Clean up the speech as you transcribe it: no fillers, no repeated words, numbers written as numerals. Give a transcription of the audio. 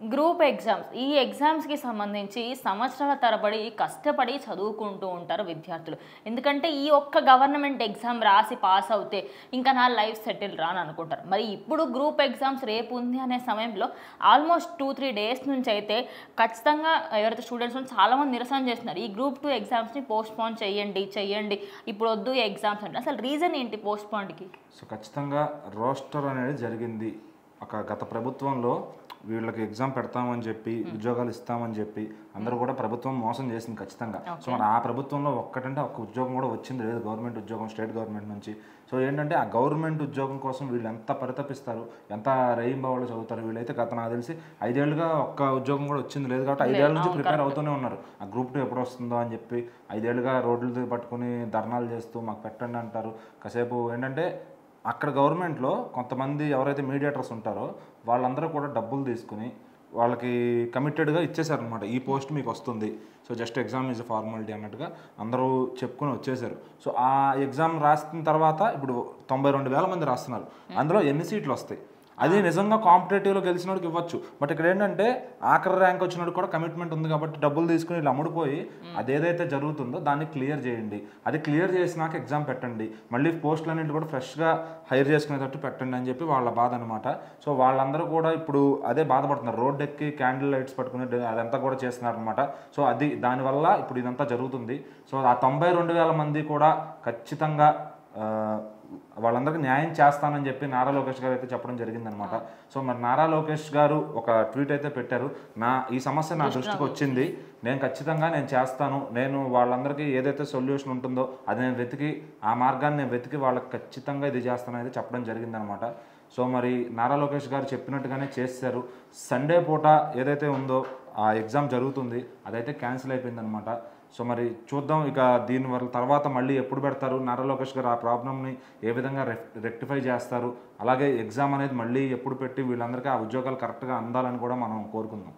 Group exams ఈ ఎగ్జామ్స్కి సంబంధించి సంవత్సరాల తరబడి కష్టపడి చదువుకుంటూ ఉంటారు విద్యార్థులు. ఎందుకంటే ఈ ఒక్క గవర్నమెంట్ ఎగ్జామ్ రాసి పాస్ అవుతే ఇంకా నా లైఫ్ సెటిల్ రాని అనుకుంటారు. మరి ఇప్పుడు గ్రూప్ ఎగ్జామ్స్ రేపు ఉంది అనే సమయంలో ఆల్మోస్ట్ 2-3 డేస్ నుంచి అయితే ఖచ్చితంగా ఎవరైతే స్టూడెంట్స్ చాలామంది నిరసన చేస్తున్నారు. ఈ గ్రూప్ 2 ఎగ్జామ్స్ని పోస్ట్పోన్ చేయండి ఇప్పుడు వద్దు ఎగ్జామ్స్ అంటే. అసలు రీజన్ ఏంటి పోస్ట్పోన్కి? సో ఖచ్చితంగా రోస్టర్ అనేది జరిగింది. గత ప్రభుత్వంలో వీళ్ళకి ఎగ్జామ్ పెడతామని చెప్పి ఉద్యోగాలు ఇస్తామని చెప్పి అందరూ కూడా ప్రభుత్వం మోసం చేసింది ఖచ్చితంగా. సో మరి ఆ ప్రభుత్వంలో ఒక్క ఉద్యోగం కూడా వచ్చింది లేదు, గవర్నమెంట్ ఉద్యోగం స్టేట్ గవర్నమెంట్ నుంచి. సో ఏంటంటే ఆ గవర్నమెంట్ ఉద్యోగం కోసం వీళ్ళు ఎంత పరితపిస్తారు, ఎంత రేయింబావులు చదువుతారు. వీళ్ళైతే నాకు తెలిసి 5 ఏళ్ళుగా ఒక్క ఉద్యోగం కూడా వచ్చింది లేదు కాబట్టి 5 ఏళ్ళ నుంచి ప్రిపేర్ అవుతూనే ఉన్నారు. ఆ గ్రూప్ 2 ఎప్పుడు వస్తుందో అని చెప్పి 5 ఏళ్ళుగా రోడ్లు పట్టుకుని ధర్నాలు చేస్తూ మాకు పెట్టండి అంటారు. కాసేపు ఏంటంటే అక్కడ గవర్నమెంట్లో కొంతమంది ఎవరైతే మీడియేటర్స్ ఉంటారో వాళ్ళందరూ కూడా డబ్బులు తీసుకుని వాళ్ళకి కమిటెడ్గా ఇచ్చేసారనమాట. ఈ పోస్ట్ మీకు వస్తుంది, so just exam is formality అన్నట్టుగా అందరూ చెప్పుకొని వచ్చేసారు. సో ఆ ఎగ్జామ్ రాసిన తర్వాత ఇప్పుడు 92,000 మంది రాస్తున్నారు. అందులో ఎన్ని సీట్లు వస్తాయి? అది నిజంగా కాంపిటేటివ్లో గెలిచినోడికి ఇవ్వచ్చు. బట్ ఇక్కడ ఏంటంటే ఆఖరి ర్యాంక్ వచ్చినోడికి కూడా కమిట్మెంట్ ఉంది కాబట్టి డబ్బులు తీసుకుని వీళ్ళు అమ్ముడుపోయి అదేదైతే జరుగుతుందో దాన్ని క్లియర్ చేయండి. అది క్లియర్ చేసినాక ఎగ్జామ్ పెట్టండి, మళ్ళీ పోస్టులన్నింటి కూడా ఫ్రెష్గా హైర్ చేసుకునేటట్టు పెట్టండి అని చెప్పి వాళ్ళ బాధ అనమాట. సో వాళ్ళందరూ కూడా ఇప్పుడు అదే బాధపడుతున్నారు. రోడ్ ఎక్కి క్యాండిల్ లైట్స్ పట్టుకుని అదంతా కూడా చేస్తున్నారు అనమాట. సో అది దానివల్ల ఇప్పుడు ఇదంతా జరుగుతుంది. సో ఆ 92,000 మంది కూడా ఖచ్చితంగా వాళ్ళందరికీ న్యాయం చేస్తానని చెప్పి నారా లోకేష్ గారు అయితే చెప్పడం జరిగిందనమాట. సో మరి నారా లోకేష్ గారు ఒక ట్వీట్ అయితే పెట్టారు. ఈ సమస్య నా దృష్టికి వచ్చింది, నేను ఖచ్చితంగా చేస్తాను, నేను వాళ్ళందరికీ ఏదైతే సొల్యూషన్ ఉంటుందో అది నేను వెతికి ఆ మార్గాన్ని నేను వెతికి వాళ్ళకి ఖచ్చితంగా ఇది చేస్తానని అయితే చెప్పడం జరిగిందనమాట. సో మరి నారా లోకేష్ గారు చెప్పినట్టుగానే చేశారు. సండే పూట ఏదైతే ఉందో ఆ ఎగ్జామ్ జరుగుతుంది, అదైతే క్యాన్సిల్ అయిపోయిందనమాట. సో మరి చూద్దాం ఇక దీని వల్ల తర్వాత మళ్ళీ ఎప్పుడు పెడతారు, నారా లోకేష్ గారు ఆ ప్రాబ్లమ్ని ఏ విధంగా రెక్టిఫై చేస్తారు, అలాగే ఎగ్జామ్ అనేది మళ్ళీ ఎప్పుడు పెట్టి వీళ్ళందరికీ ఆ ఉద్యోగాలు కరెక్ట్గా అందాలని కూడా మనం కోరుకుందాం.